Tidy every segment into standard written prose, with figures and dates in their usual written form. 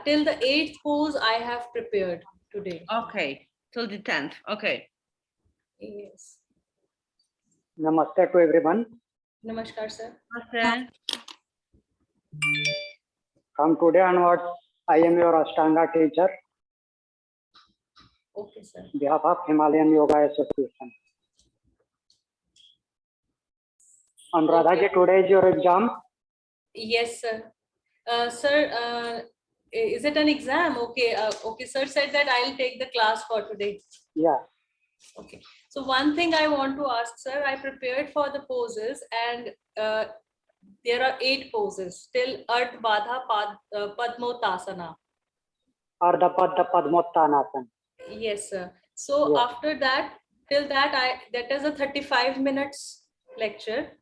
till the 8th pose I have prepared today. Okay, till the 10th. Okay. Yes. Namaste to everyone. Namaskar, sir. Okay. From today onwards, I am your Ashtanga teacher, Okay, sir. on behalf of Himalayan Yoga Association. Anuradha ji, today is your exam. Yes, sir. Sir, is it an exam? Okay. Okay, sir said that I'll take the class for today. Yeah. Okay. So one thing I want to ask, sir, I prepared for the poses and there are 8 poses till Ardh Badha Padmottasana. Ardha Padmottanasana. Yes, sir. So Yeah. after that, till that that is a 35 minutes lecture.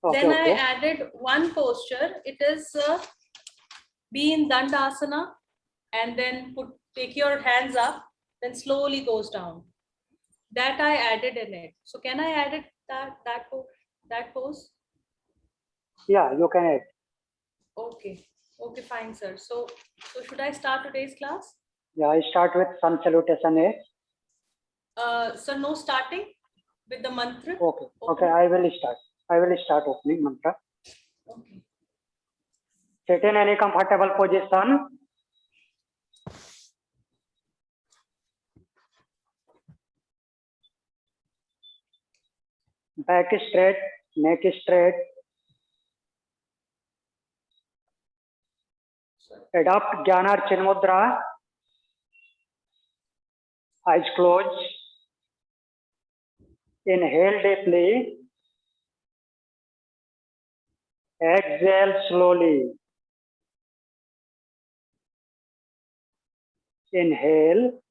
Okay, Then okay. I added one posture. It is be in Dandasana and then take your hands up, then slowly goes down. That I added in it. So can I add it that pose? Yeah, you can add. Okay. Okay, fine, sir. So should I start today's class? Yeah, I start with sun salutation A. Sir, no starting with the mantra. Okay, okay, I will start. I will start opening mantra. Okay. Sit in any comfortable position. Back straight, neck straight. Adopt Jnana Chin Mudra. Eyes closed. Inhale deeply. Exhale slowly. Inhale.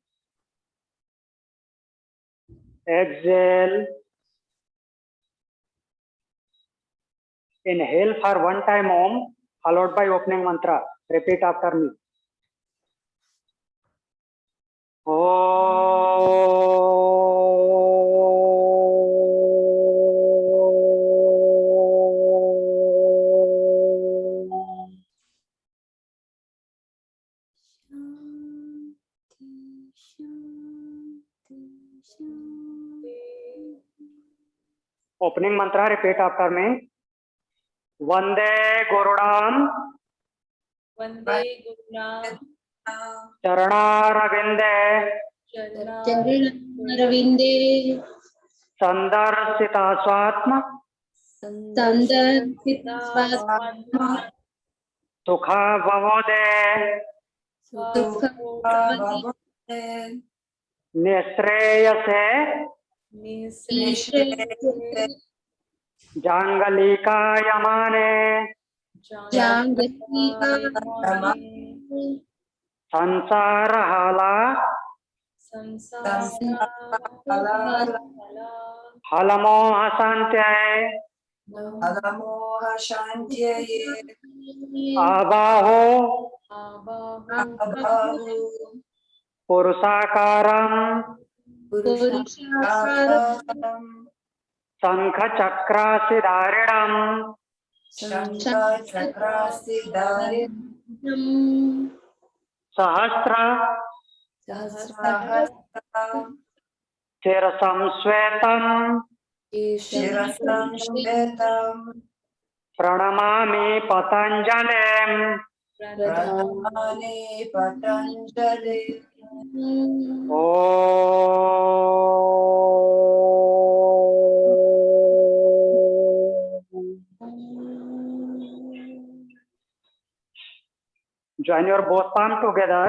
Exhale. Inhale for one time Om, followed by opening mantra. Repeat after me. Opening mantra, repeat after me. Vande Gurudam Vande Gurunam Charanarvinde Ravinde Sandarsita Swatma Sandarpita Sukha Bhavode Sukha Nishreyase Jangalika Yamane Sansarahala Halamoha Santyaye Abaho Purusakaram Sankha Chakrasidaridam Sahasra Sirasam Svetam Pranamami Patanjalim Join your both palms together.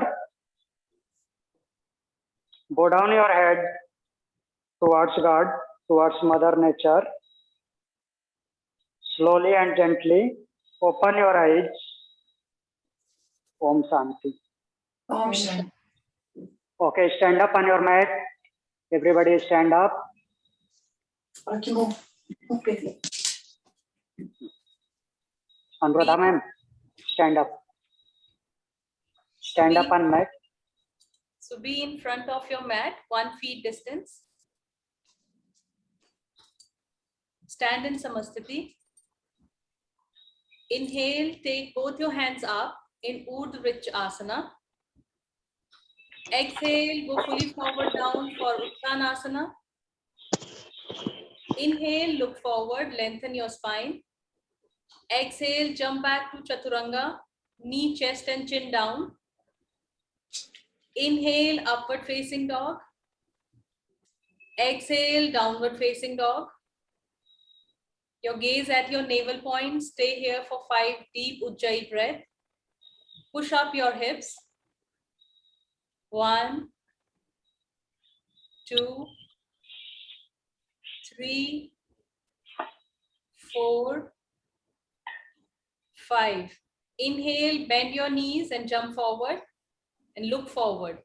Bow down your head towards God, towards Mother Nature. Slowly and gently open your eyes. Om Shanti. Okay, stand up on your mat. Everybody stand up. Anuradha ma'am, stand up. Stand up on mat. So be in front of your mat, 1 feet distance. Stand in Samasthiti. Inhale, take both your hands up in Urdhva Asana. Exhale, go fully forward down for Uttanasana. Inhale, look forward, lengthen your spine. Exhale, jump back to Chaturanga, knee, chest and chin down. Inhale, upward facing dog. Exhale, downward facing dog. Your gaze at your navel point. Stay here for 5 deep Ujjayi breath. Push up your hips. 1, 2, 3, 4, 5. Inhale, bend your knees and jump forward and look forward.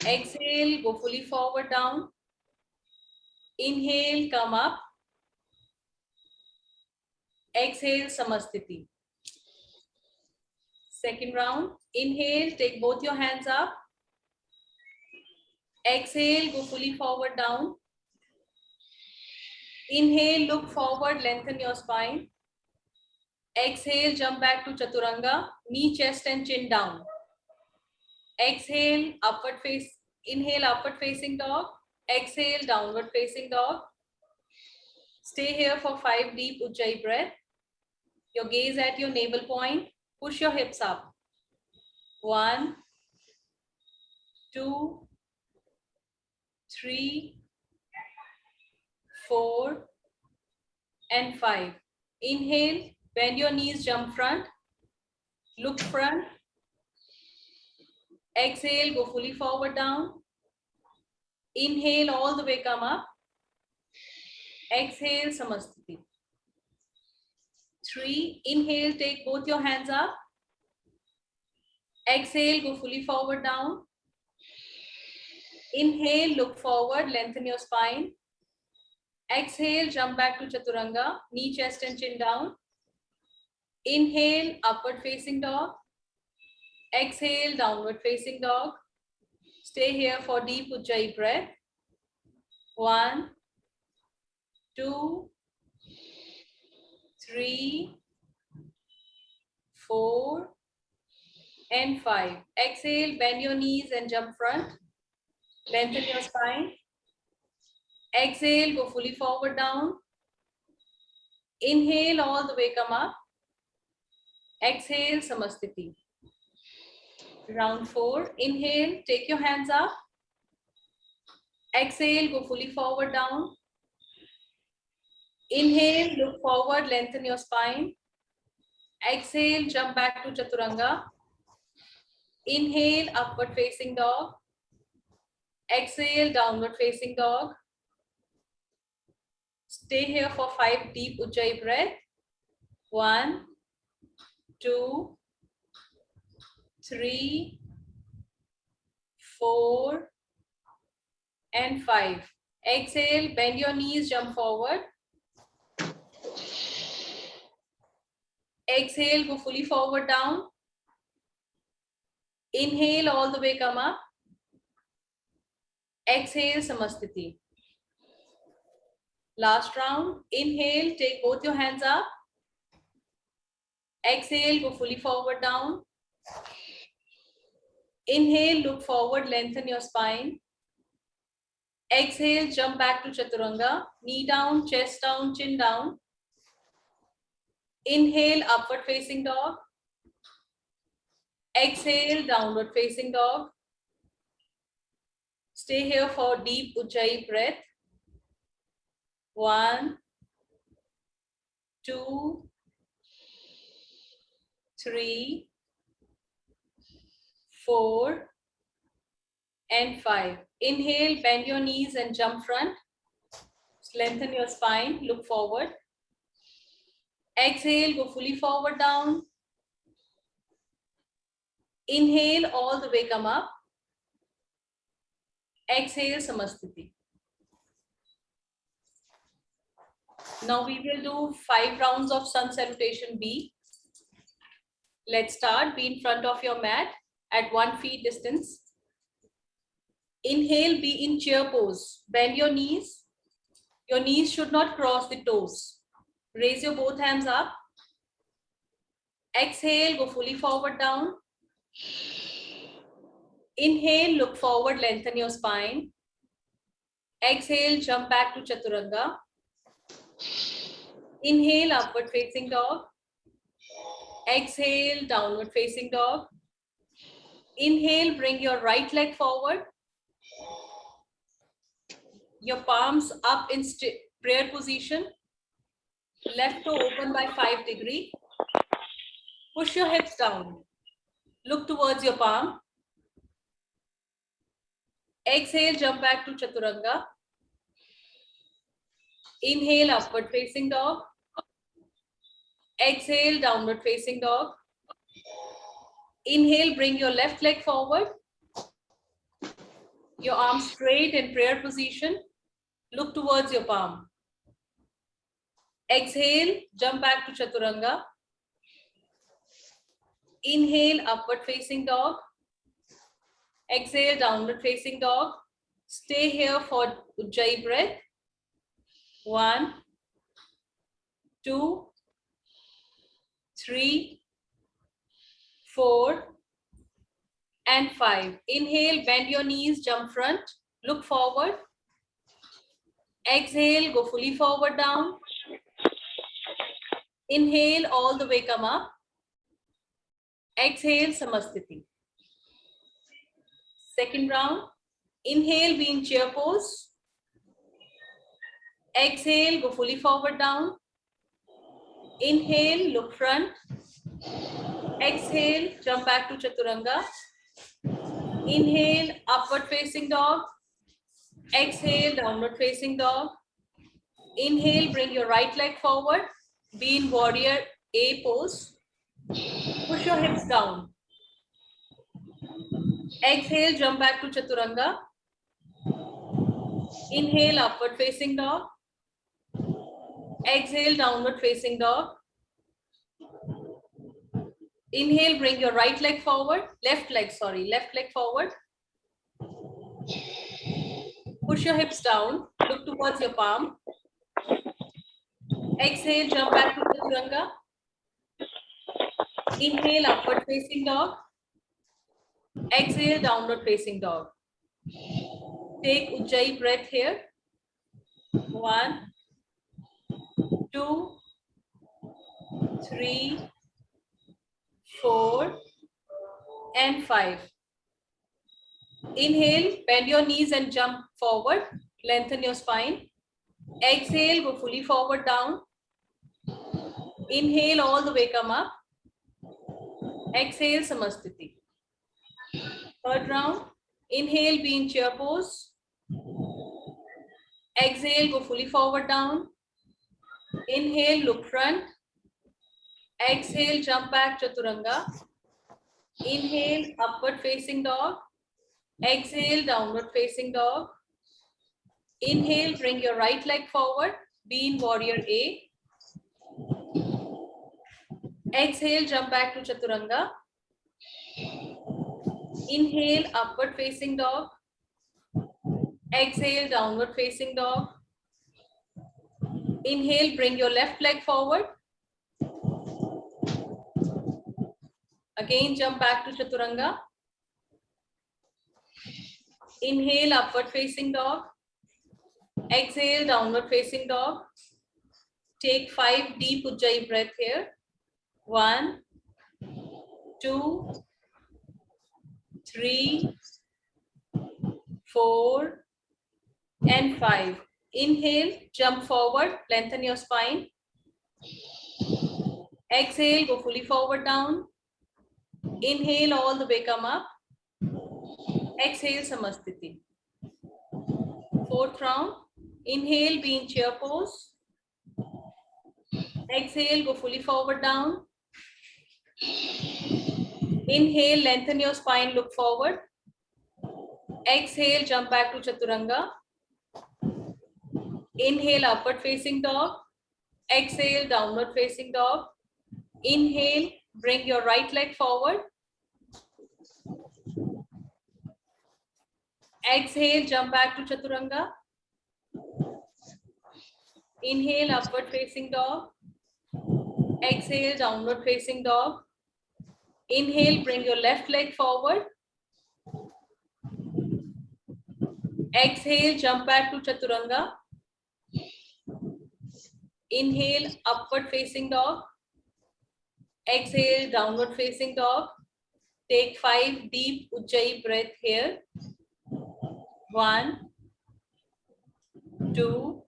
Exhale, go fully forward down. Inhale, come up. Exhale, Samasthiti. Second round. Inhale, take both your hands up. Exhale, go fully forward down. Inhale, look forward, lengthen your spine. Exhale, jump back to Chaturanga, knee, chest and chin down. Exhale, upward face. Inhale, upward facing dog. Exhale, downward facing dog. Stay here for 5 deep Ujjayi breath. Your gaze at your navel point. Push your hips up. 1, 2, 3, 4, and 5. Inhale, bend your knees, jump front. Look front. Exhale, go fully forward down. Inhale, all the way come up. Exhale, Samasthiti. 3. Inhale, take both your hands up. Exhale, go fully forward down. Inhale, look forward, lengthen your spine. Exhale, jump back to Chaturanga, knee, chest and chin down. Inhale, upward facing dog. Exhale, downward facing dog. Stay here for deep Ujjayi breath. 1, 2, 3, 4, and 5. Exhale, bend your knees and jump front. Lengthen your spine. Exhale, go fully forward down. Inhale, all the way come up. Exhale, Samasthiti. Round 4. Inhale, take your hands up. Exhale, go fully forward down. Inhale, look forward, lengthen your spine. Exhale, jump back to Chaturanga. Inhale, upward facing dog. Exhale, downward facing dog. Stay here for 5 deep Ujjayi breath. 1, 2, 3, 4, and 5. Exhale, bend your knees, jump forward. Exhale, go fully forward down. Inhale, all the way come up. Exhale, Samasthiti. Last round. Inhale, take both your hands up. Exhale, go fully forward down. Inhale, look forward, lengthen your spine. Exhale, jump back to Chaturanga. Knee down, chest down, chin down. Inhale, upward facing dog. Exhale, downward facing dog. Stay here for deep Ujjayi breath. 1, 2, 3, 4, and 5. Inhale, bend your knees and jump front. Lengthen your spine, look forward. Exhale, go fully forward down. Inhale, all the way come up. Exhale, Samasthiti. Now we will do 5 rounds of sun salutation B. Let's start. Be in front of your mat at 1 feet distance. Inhale, be in chair pose. Bend your knees. Your knees should not cross the toes. Raise your both hands up. Exhale, go fully forward down. Inhale, look forward, lengthen your spine. Exhale, jump back to Chaturanga. Inhale, upward facing dog. Exhale, downward facing dog. Inhale, bring your right leg forward. Your palms up in prayer position. Left toe open by 5 degrees. Push your hips down. Look towards your palm. Exhale, jump back to Chaturanga. Inhale, upward facing dog. Exhale, downward facing dog. Inhale, bring your left leg forward. Your arms straight in prayer position. Look towards your palm. Exhale, jump back to Chaturanga. Inhale, upward facing dog. Exhale, downward facing dog. Stay here for Ujjayi breath. 1, 2, 3, 4, and 5. Inhale, bend your knees, jump front, look forward. Exhale, go fully forward down. Inhale, all the way come up. Exhale, Samasthiti. Second round. Inhale, be in chair pose. Exhale, go fully forward down. Inhale, look front. Exhale, jump back to Chaturanga. Inhale, upward facing dog. Exhale, downward facing dog. Inhale, bring your right leg forward. Be in warrior A pose. Push your hips down. Exhale, jump back to Chaturanga. Inhale, upward facing dog. Exhale, downward facing dog. Inhale, bring your right leg forward. Left leg forward. Push your hips down. Look towards your palm. Exhale, jump back to Chaturanga. Inhale, upward facing dog. Exhale, downward facing dog. Take Ujjayi breath here. 1, 2, 3, 4, and 5. Inhale, bend your knees and jump forward. Lengthen your spine. Exhale, go fully forward down. Inhale, all the way come up. Exhale, Samasthiti. Third round. Inhale, be in chair pose. Exhale, go fully forward down. Inhale, look front. Exhale, jump back, Chaturanga. Inhale, upward facing dog. Exhale, downward facing dog. Inhale, bring your right leg forward. Be in warrior A. Exhale, jump back to Chaturanga. Inhale, upward facing dog. Exhale, downward facing dog. Inhale, bring your left leg forward. Again, jump back to Chaturanga. Inhale, upward facing dog. Exhale, downward facing dog. Take 5 deep Ujjayi breath here. 1, 2, 3, 4, and 5. Inhale, jump forward, lengthen your spine. Exhale, go fully forward down. Inhale, all the way come up. Exhale, Samasthiti. Fourth round. Inhale, be in chair pose. Exhale, go fully forward down. Inhale, lengthen your spine, look forward. Exhale, jump back to Chaturanga. Inhale, upward facing dog. Exhale, downward facing dog. Inhale, bring your right leg forward. Exhale, jump back to Chaturanga. Inhale, upward facing dog. Exhale, downward facing dog. Inhale, bring your left leg forward. Exhale, jump back to Chaturanga. Inhale, upward facing dog. Exhale, downward facing dog. Take 5 deep Ujjayi breath here. 1, 2,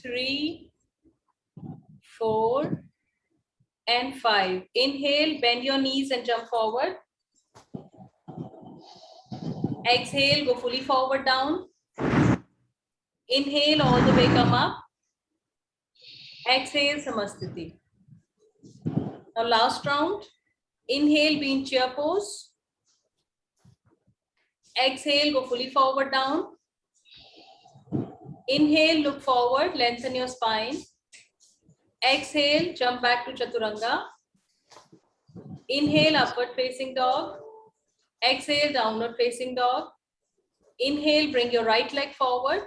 3, 4, and 5. Inhale, bend your knees and jump forward. Exhale, go fully forward down. Inhale, all the way come up. Exhale, Samasthiti. Now last round. Inhale, be in chair pose. Exhale, go fully forward down. Inhale, look forward, lengthen your spine. Exhale, jump back to Chaturanga. Inhale, upward facing dog. Exhale, downward facing dog. Inhale, bring your right leg forward.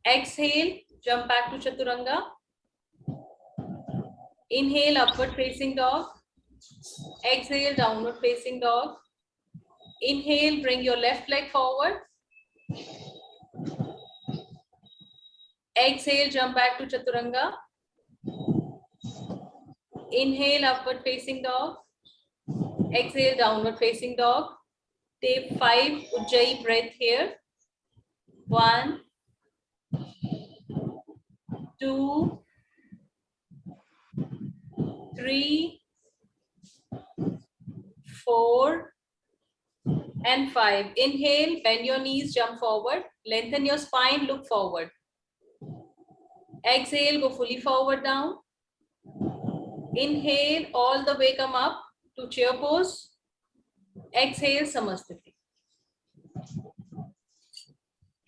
Exhale, jump back to Chaturanga. Inhale, upward facing dog. Exhale, downward facing dog. Inhale, bring your left leg forward. Exhale, jump back to Chaturanga. Inhale, upward facing dog. Exhale, downward facing dog. Take 5 Ujjayi breath here. 1, 2, 3, 4, and 5. Inhale, bend your knees, jump forward. Lengthen your spine, look forward. Exhale, go fully forward down. Inhale, all the way come up to chair pose. Exhale, Samasthiti.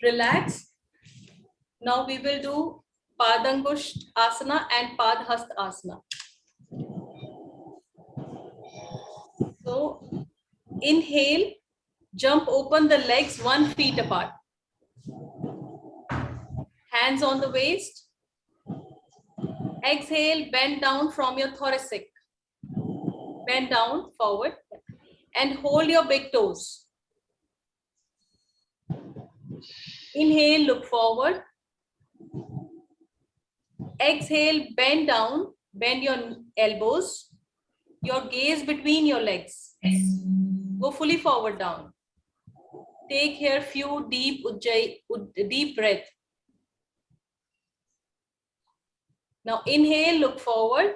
Relax. Now we will do Padangush Asana and Padhast Asana. So inhale, jump open the legs 1 feet apart. Hands on the waist. Exhale, bend down from your thoracic. Bend down forward and hold your big toes. Inhale, look forward. Exhale, bend down, bend your elbows, your gaze between your legs. Go fully forward down. Take here few deep deep breath. Now inhale, look forward.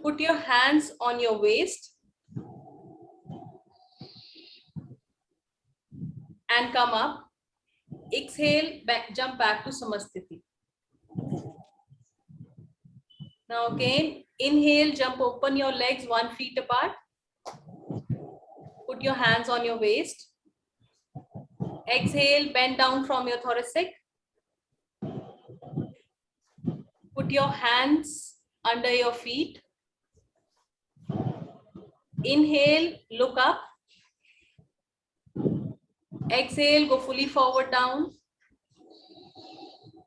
Put your hands on your waist and come up. Exhale, jump back to Samasthiti. Now again, inhale, jump open your legs 1 feet apart. Put your hands on your waist. Exhale, bend down from your thoracic. Put your hands under your feet. Inhale, look up. Exhale, go fully forward down.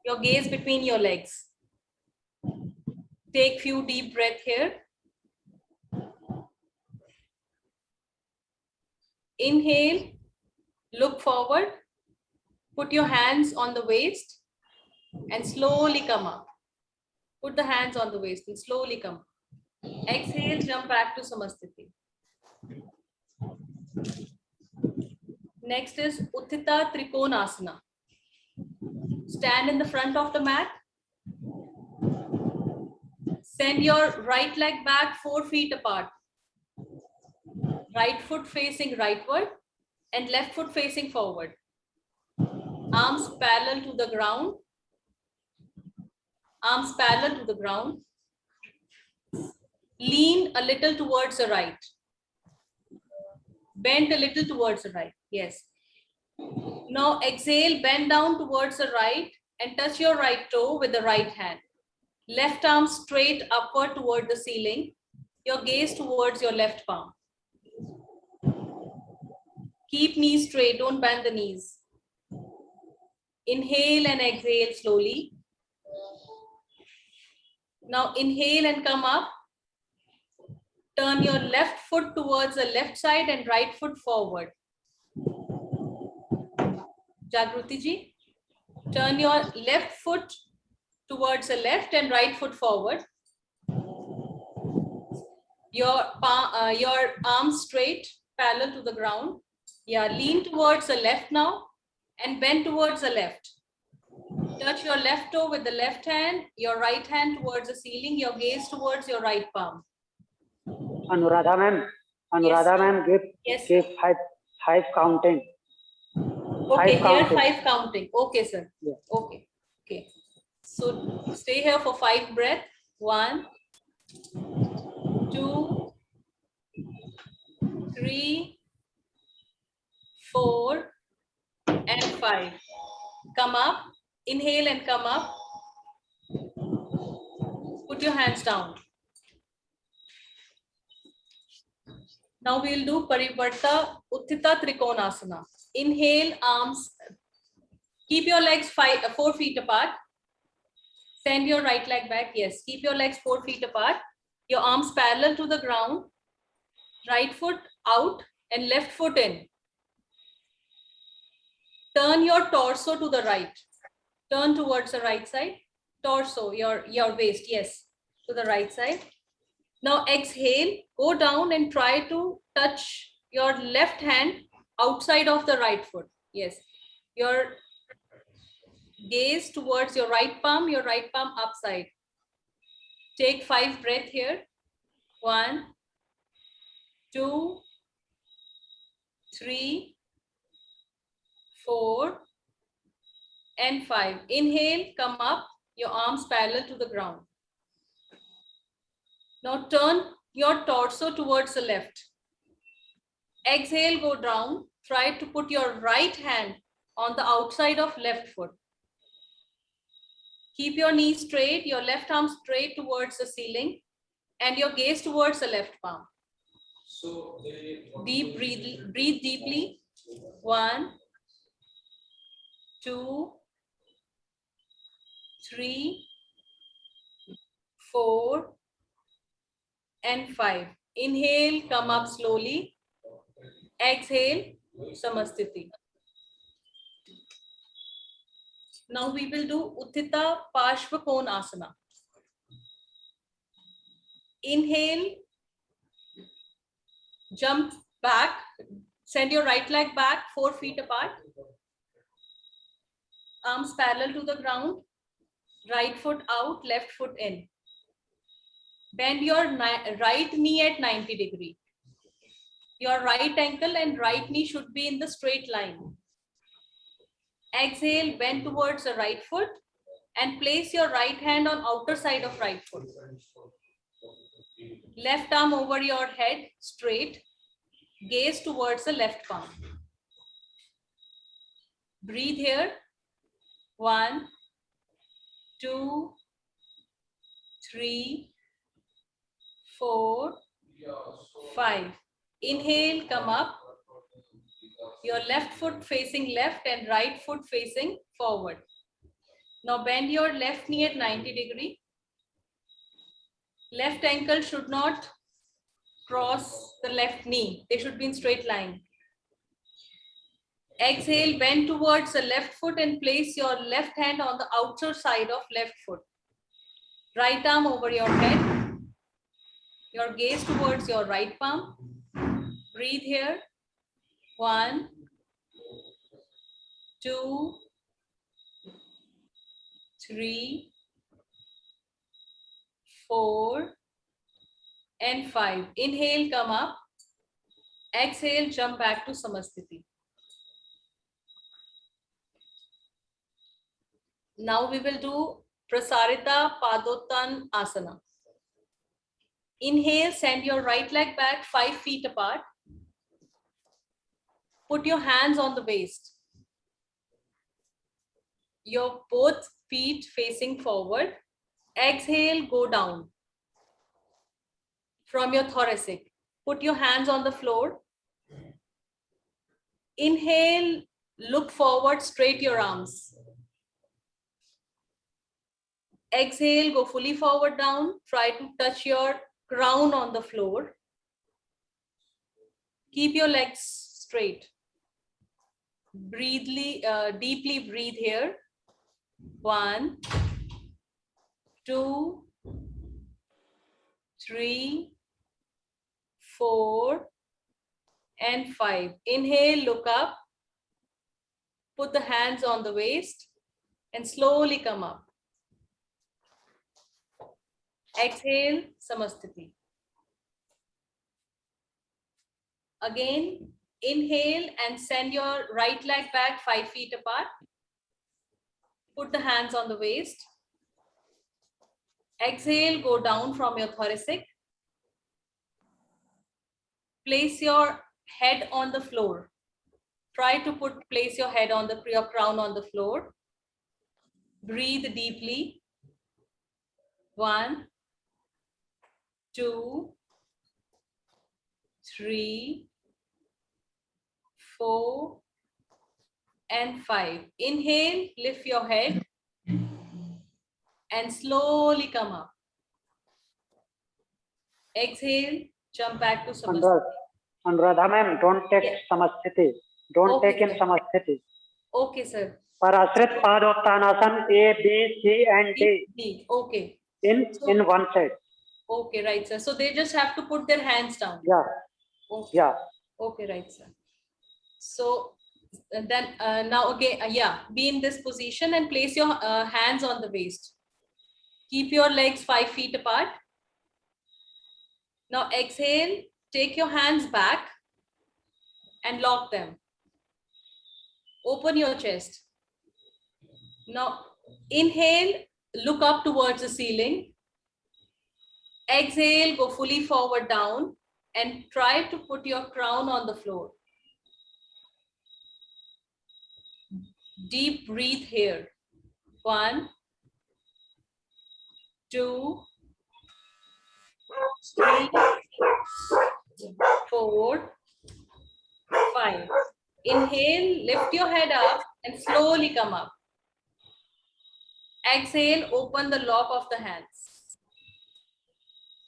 Your gaze between your legs. Take few deep breath here. Inhale, look forward. Put your hands on the waist and slowly come up. Put the hands on the waist and slowly come up. Exhale, jump back to Samasthiti. Next is Utthita Trikonasana. Stand in the front of the mat. Send your right leg back 4 feet apart. Right foot facing rightward and left foot facing forward. Arms parallel to the ground. Arms parallel to the ground. Lean a little towards the right. Bend a little towards the right. Yes. Now exhale, bend down towards the right and touch your right toe with the right hand. Left arm straight upward toward the ceiling. Your gaze towards your left palm. Keep knees straight, don't bend the knees. Inhale and exhale slowly. Now inhale and come up. Turn your left foot towards the left side and right foot forward. Jagruti ji, turn your left foot towards the left and right foot forward. Your arms straight, parallel to the ground. Yeah, lean towards the left now and bend towards the left. Touch your left toe with the left hand, your right hand towards the ceiling, your gaze towards your right palm. Anuradha ma'am, Yes. give five counting. Okay, Five here counting. 5 counting. Okay, sir. Yeah. Okay. Okay. So stay here for 5 breath. 1, 2, 3, 4, and 5. Come up. Inhale and come up. Put your hands down. Now we'll do Parivarta Utthita Trikonasana. Inhale, arms. Keep your legs 4 feet apart. Send your right leg back. Yes, keep your legs 4 feet apart. Your arms parallel to the ground. Right foot out and left foot in. Turn your torso to the right. Turn towards the right side. Torso, your waist, yes, to the right side. Now exhale, go down and try to touch your left hand outside of the right foot. Yes, your gaze towards your right palm upside. Take 5 breaths here. 1, 2, 3, 4, and 5. Inhale, come up, your arms parallel to the ground. Now turn your torso towards the left. Exhale, go down. Try to put your right hand on the outside of left foot. Keep your knees straight, your left arm straight towards the ceiling, and your gaze towards the left palm. Breathe deeply. 1, 2, 3, 4, and 5. Inhale, come up slowly. Exhale, Samasthiti. Now we will do Utthita Parshva Konasana. Inhale, jump back, send your right leg back 4 feet apart. Arms parallel to the ground, right foot out, left foot in. Bend your right knee at 90 degrees. Your right ankle and right knee should be in the straight line. Exhale, bend towards the right foot and place your right hand on outer side of right foot. Left arm over your head, straight. Gaze towards the left palm. Breathe here. 1, 2, 3, 4, 5. Inhale, come up. Your left foot facing left and right foot facing forward. Now bend your left knee at 90 degrees. Left ankle should not cross the left knee. They should be in straight line. Exhale, bend towards the left foot and place your left hand on the outer side of left foot. Right arm over your head. Your gaze towards your right palm. Breathe here. 1, 2, 3, 4, and 5. Inhale, come up. Exhale, jump back to Samasthiti. Now we will do Prasarita Padottan Asana. Inhale, send your right leg back 5 feet apart. Put your hands on the waist. Your both feet facing forward. Exhale, go down from your thoracic. Put your hands on the floor. Inhale, look forward, straight your arms. Exhale, go fully forward down. Try to touch your crown on the floor. Keep your legs straight. Deeply breathe here. 1, 2, 3, 4, and 5. Inhale, look up. Put the hands on the waist and slowly come up. Exhale, Samasthiti. Again, inhale and send your right leg back 5 feet apart. Put the hands on the waist. Exhale, go down from your thoracic. Place your head on the floor. Try to place your head on your crown on the floor. Breathe deeply. 1, 2, 3, 4, and 5. Inhale, lift your head and slowly come up. Exhale, jump back to Samasthiti. Anuradha ma'am, don't take Yes. Samasthiti. Don't Okay, take in sir. Samasthiti. Okay, sir. Parashrit Padottanasana A, B, C, and D D. Okay. in one side. Okay, right, sir. So they just have to put their hands down. Yeah, Okay. yeah. Okay, right, sir. So then now again, yeah, be in this position and place your hands on the waist. Keep your legs 5 feet apart. Now exhale, take your hands back and lock them. Open your chest. Now inhale, look up towards the ceiling. Exhale, go fully forward down and try to put your crown on the floor. Deep breathe here. 1, 2, 3, 4, 5. Inhale, lift your head up and slowly come up. Exhale, open the lock of the hands.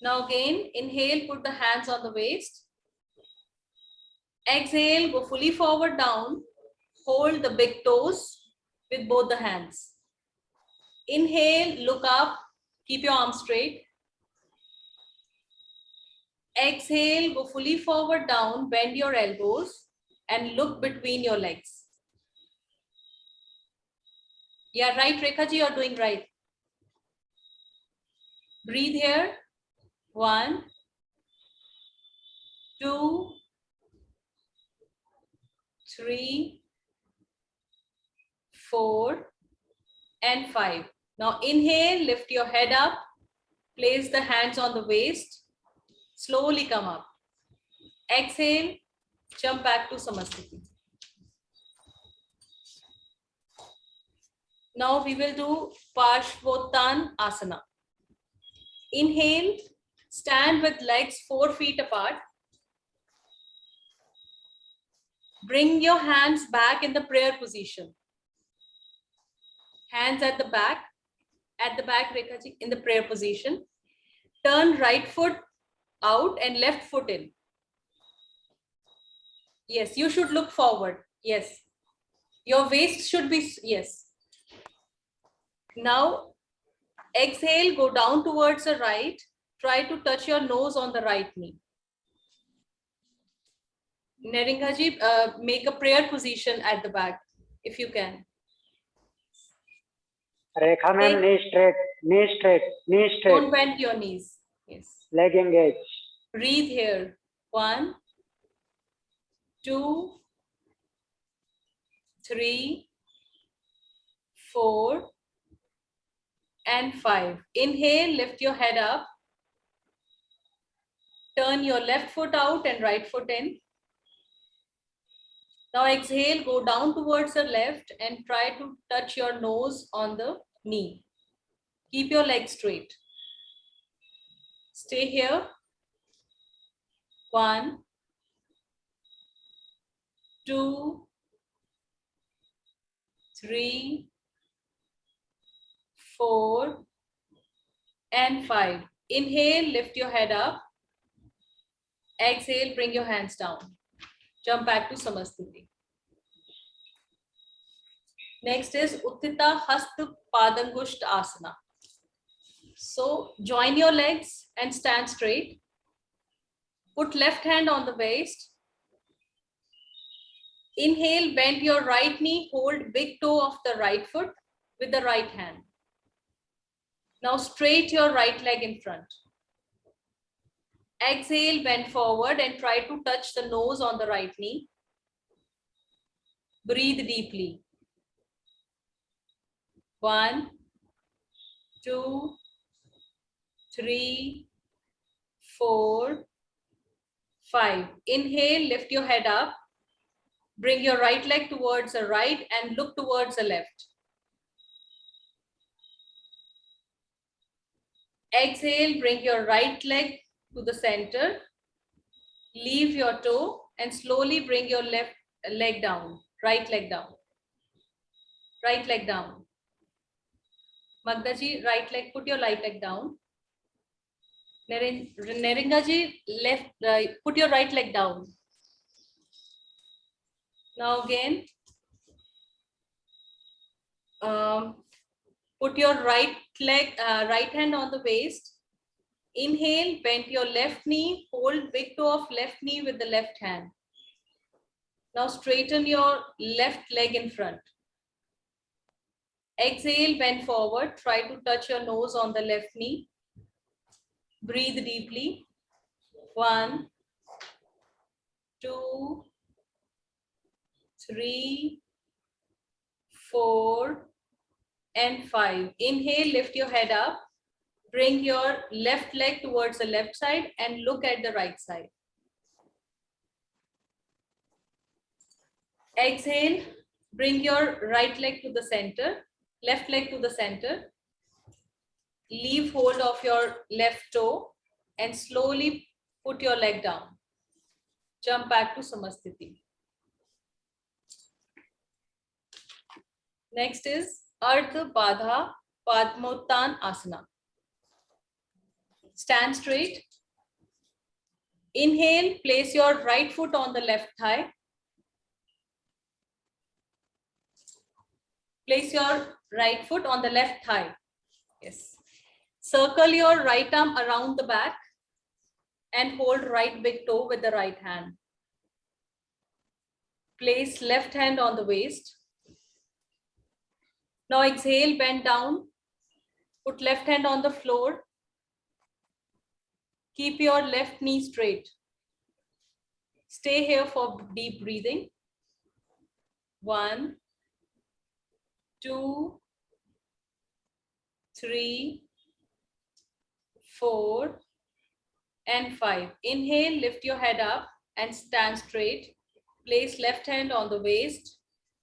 Now again, inhale, put the hands on the waist. Exhale, go fully forward down. Hold the big toes with both the hands. Inhale, look up, keep your arms straight. Exhale, go fully forward down, bend your elbows and look between your legs. Yeah, right, Rekha ji, you're doing right. Breathe here. 1, 2, 3, 4, and 5. Now inhale, lift your head up, place the hands on the waist, slowly come up. Exhale, jump back to Samasthiti. Now we will do Parshvottan Asana. Inhale, stand with legs 4 feet apart. Bring your hands back in the prayer position. Hands at the back, Rekha ji, in the prayer position. Turn right foot out and left foot in. Yes, you should look forward. Yes. Your waist should be, yes. Now, exhale, go down towards the right. Try to touch your nose on the right knee. Neringha ji, make a prayer position at the back, if you can. Rekha ma'am, knee straight, knee straight, knee straight. Don't bend your knees. Yes. Leg engaged. Breathe here. 1, 2, 3, 4, and 5. Inhale, lift your head up. Turn your left foot out and right foot in. Now exhale, go down towards the left and try to touch your nose on the knee. Keep your legs straight. Stay here. 1, 2, 3, 4, and 5. Inhale, lift your head up. Exhale, bring your hands down. Jump back to Samasthiti. Next is Utthita Hasta Padangusht Asana. So join your legs and stand straight. Put left hand on the waist. Inhale, bend your right knee, hold big toe of the right foot with the right hand. Now straight your right leg in front. Exhale, bend forward and try to touch the nose on the right knee. Breathe deeply. 1, 2, 3, 4, 5. Inhale, lift your head up. Bring your right leg towards the right and look towards the left. Exhale, bring your right leg to the center. Leave your toe and slowly bring your left leg down, right leg down. Right leg down. Magda ji, right leg, put your right leg down. Neringa ji, left, put your right leg down. Now again, put your right leg, right hand on the waist. Inhale, bend your left knee, hold big toe of left knee with the left hand. Now straighten your left leg in front. Exhale, bend forward, try to touch your nose on the left knee. Breathe deeply. 1, 2, 3, 4, and 5. Inhale, lift your head up. Bring your left leg towards the left side and look at the right side. Exhale, bring your right leg to the center, left leg to the center. Leave hold of your left toe and slowly put your leg down. Jump back to Samasthiti. Next is Ardha Badha Padmottan Asana. Stand straight. Inhale, place your right foot on the left thigh. Place your right foot on the left thigh. Yes. Circle your right arm around the back and hold right big toe with the right hand. Place left hand on the waist. Now exhale, bend down. Put left hand on the floor. Keep your left knee straight. Stay here for deep breathing. 1, 2, 3, 4, and 5. Inhale, lift your head up and stand straight. Place left hand on the waist.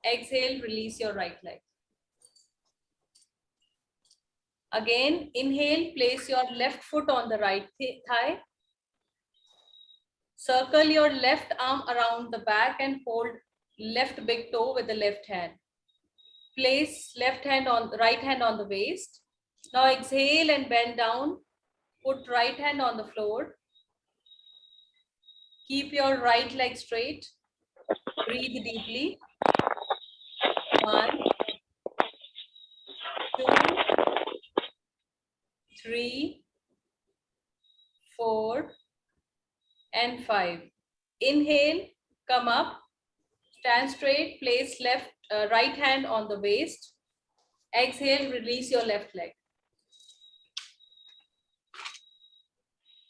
Exhale, release your right leg. Again, inhale, place your left foot on the right thigh. Circle your left arm around the back and hold left big toe with the left hand. Place right hand on the waist. Now exhale and bend down. Put right hand on the floor. Keep your right leg straight. Breathe deeply. 1, 2, 3, 4, and 5. Inhale, come up, stand straight, place right hand on the waist. Exhale, release your left leg.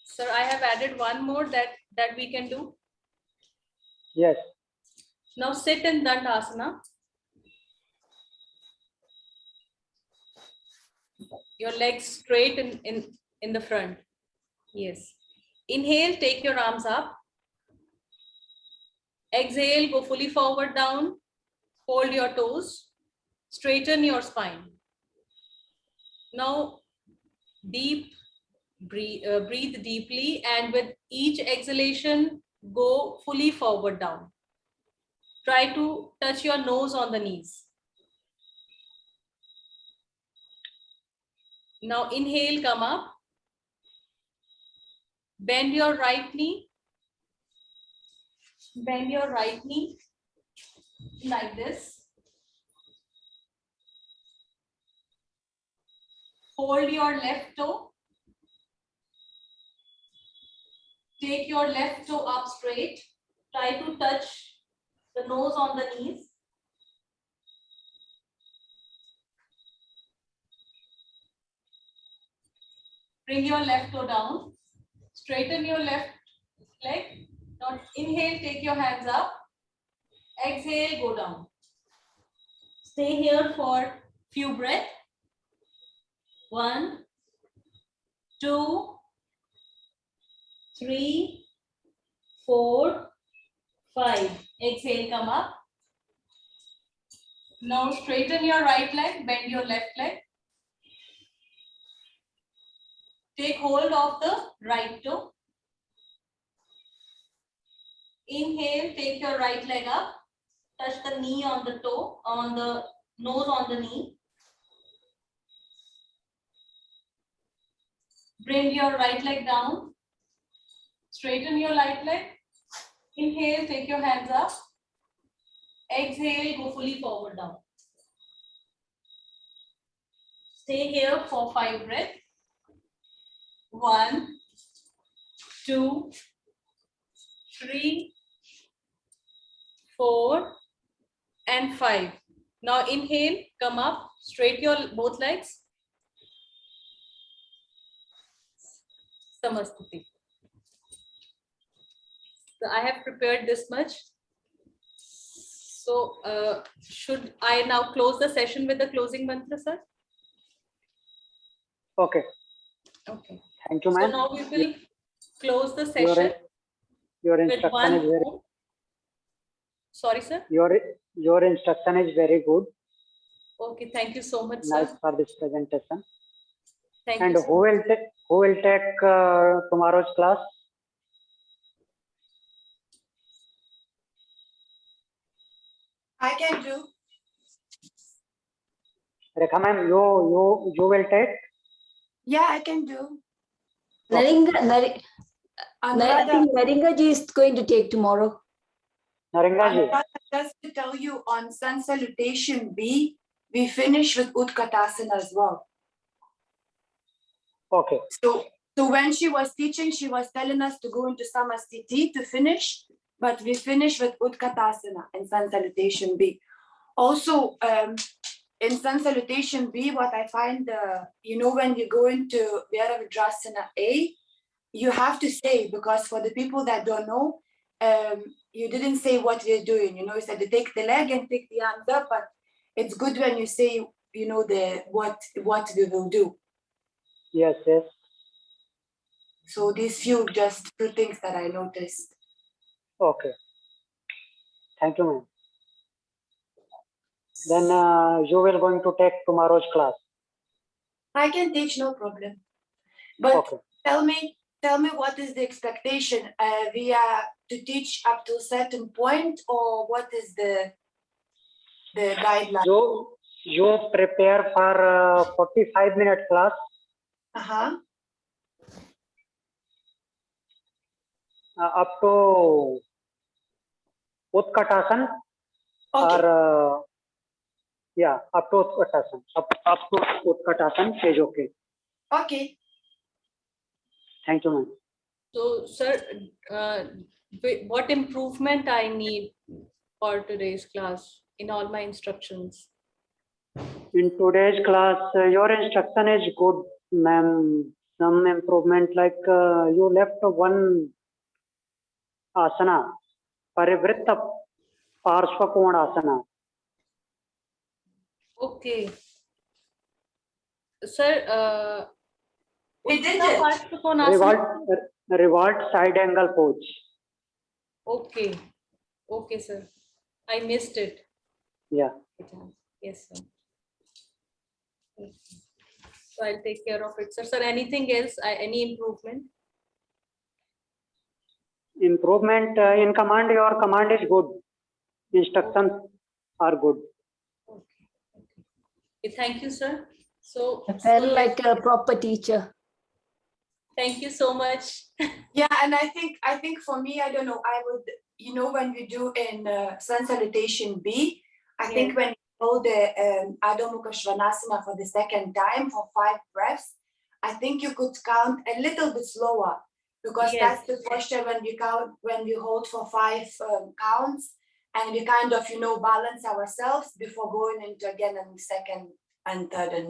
Sir, I have added one more that we can do. Yes. Now sit in Dandasana. Your legs straight in the front. Yes. Inhale, take your arms up. Exhale, go fully forward down. Hold your toes. Straighten your spine. Now, breathe deeply, and with each exhalation, go fully forward down. Try to touch your nose on the knees. Now inhale, come up. Bend your right knee. Bend your right knee like this. Hold your left toe. Take your left toe up straight. Try to touch the nose on the knees. Bring your left toe down. Straighten your left leg. Now inhale, take your hands up. Exhale, go down. Stay here for few breaths. 1, 2, 3, 4, 5. Exhale, come up. Now straighten your right leg, bend your left leg. Take hold of the right toe. Inhale, take your right leg up. Touch the knee on the toe, on the nose on the knee. Bring your right leg down. Straighten your right leg. Inhale, take your hands up. Exhale, go fully forward down. Stay here for 5 breaths. 1, 2, 3, 4, and 5. Now inhale, come up, straight your both legs. Samasthiti. So I have prepared this much. So should I now close the session with the closing mantra, sir? Okay. Okay. Thank you, So ma'am. now we will close the Your, session your with instruction one. is very Sorry, sir. your instruction is very good. Okay, thank you so much, Nice sir. for this presentation. Thank And you. who will take tomorrow's class? I can do. Rekha ma'am, you will take? Yeah, I can do. Okay. Anuradha, I think Naringa ji is going to take tomorrow. Naringa ji. Anuradha, just to tell you, on Sun Salutation B, we finish with Utkatasana as well. Okay. So when she was teaching, she was telling us to go into Samasthiti to finish, but we finish with Utkatasana in Sun Salutation B. Also, in Sun Salutation B, what I find, when you go into Virabhadrasana A, you have to say, because for the people that don't know, you didn't say what you're doing. You said to take the leg and take the arms up, but it's good when you say, what we will do. Yes, yes. So these few things that I noticed. Okay. Thank you, ma'am. Then you will going to take tomorrow's class. I can teach, no problem. But Okay. tell me what is the expectation? We are to teach up to a certain point, or what is the guideline? You prepare for 45-minute class. Up to Utkatasana. Okay. Or up to Utkatasana. Up to Utkatasana is okay. Okay. Thank you, ma'am. So, sir, what improvement I need for today's class in all my instructions? In today's class, your instruction is good, ma'am. Some improvement, like you left one asana, Parivritta Parshvakona Okay. Sir, We did Utthana it. Parshvakonasana. revolt side angle pose. Okay. Okay, sir. I missed it. Yeah. Yes, sir. Okay. So I'll take care of it, sir. Sir, anything else? Any improvement? Improvement in command, your command is good. Instructions are good. Okay. Thank you, sir. So I felt like a proper teacher. Thank you so much. Yeah, and I think for me, I don't know, I would, when we do in sun salutation B, I think when you hold the Adho Mukha Svanasana for the second time for 5 breaths, I think you could count a little bit slower, because Yes. that's the posture when we hold for 5 counts, and we kind of, balance ourselves before going into again and second and third, and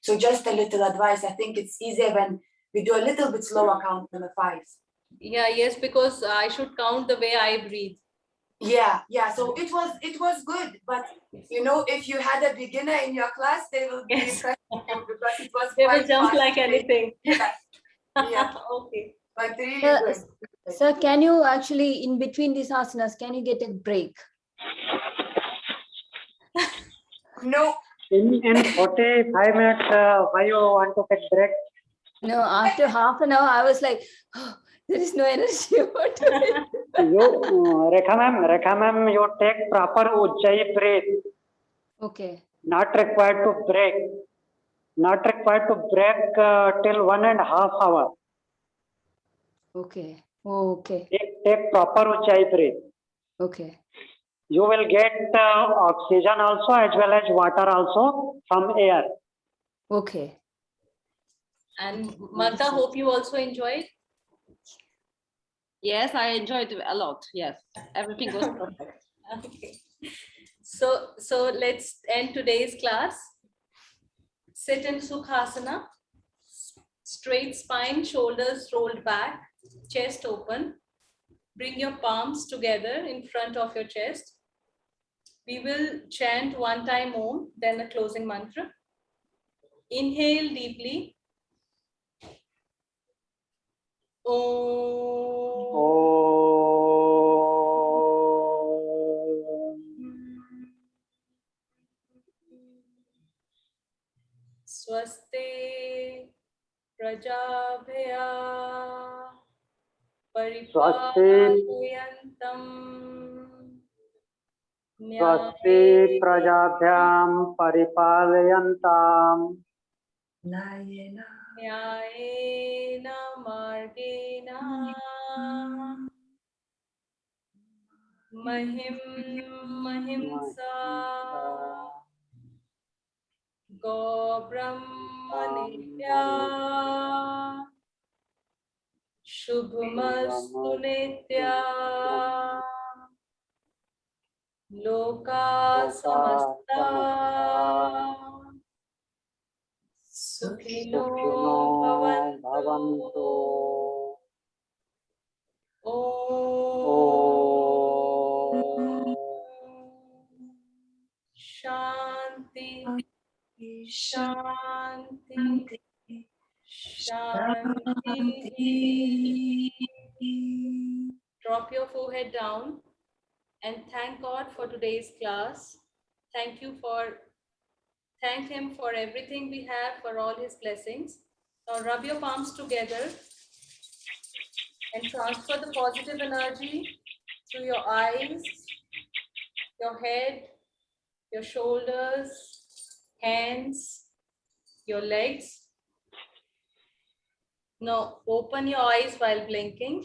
so just a little advice. I think it's easier when we do a little bit slower count than the 5. Yeah, yes, because I should count the way I breathe. Yeah. So it was good, but if you had a beginner in your class, they will be Yes. impressed with you, because it was They will quite jump fast. like anything. Yeah. Okay. But really Sir, good. sir, can you actually, in between these asanas, can you get a break? No, In 45 minutes, why you want to take break? No, after half an hour, I was like, oh, there is no energy. What do I do? You, Rekha ma'am, you take proper Ujjayi breath. Okay, Not required to break. Not required to break till 1.5 hours. okay, oh, okay, Take proper Ujjayi breath. okay. You will get oxygen also as well as water also from air. Okay. And Magda, hope you also enjoyed. Yes, I enjoyed it a lot. Yes, everything was perfect. Okay. So let's end today's class. Sit in Sukhasana. Straight spine, shoulders rolled back, chest open. Bring your palms together in front of your chest. We will chant 1 time Om, then a closing mantra. Inhale deeply. Om. Swaste Prajabhaya Paripalantam Swasti prajabhyam paripalayantam Nyayena Margena Mahim Mahimsa Go Brahmanitya Shubhamastu Nitya Loka Samasta Sukhino Bhavantu Om Shanti Shanti Shanti. Drop your forehead down and thank God for today's class. Thank him for everything we have, for all his blessings. Now rub your palms together and transfer the positive energy through your eyes, your head, your shoulders, hands, your legs. Now open your eyes while blinking.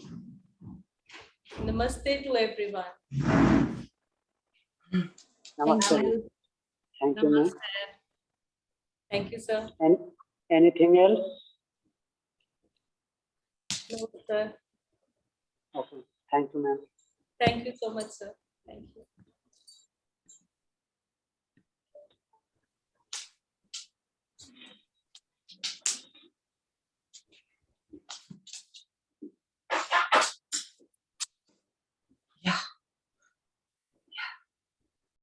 Namaste to everyone. Namaste. Thank you, ma'am. Thank you, sir. And anything else? No, sir. Okay. Thank you, ma'am. Thank you so much, sir. Thank you.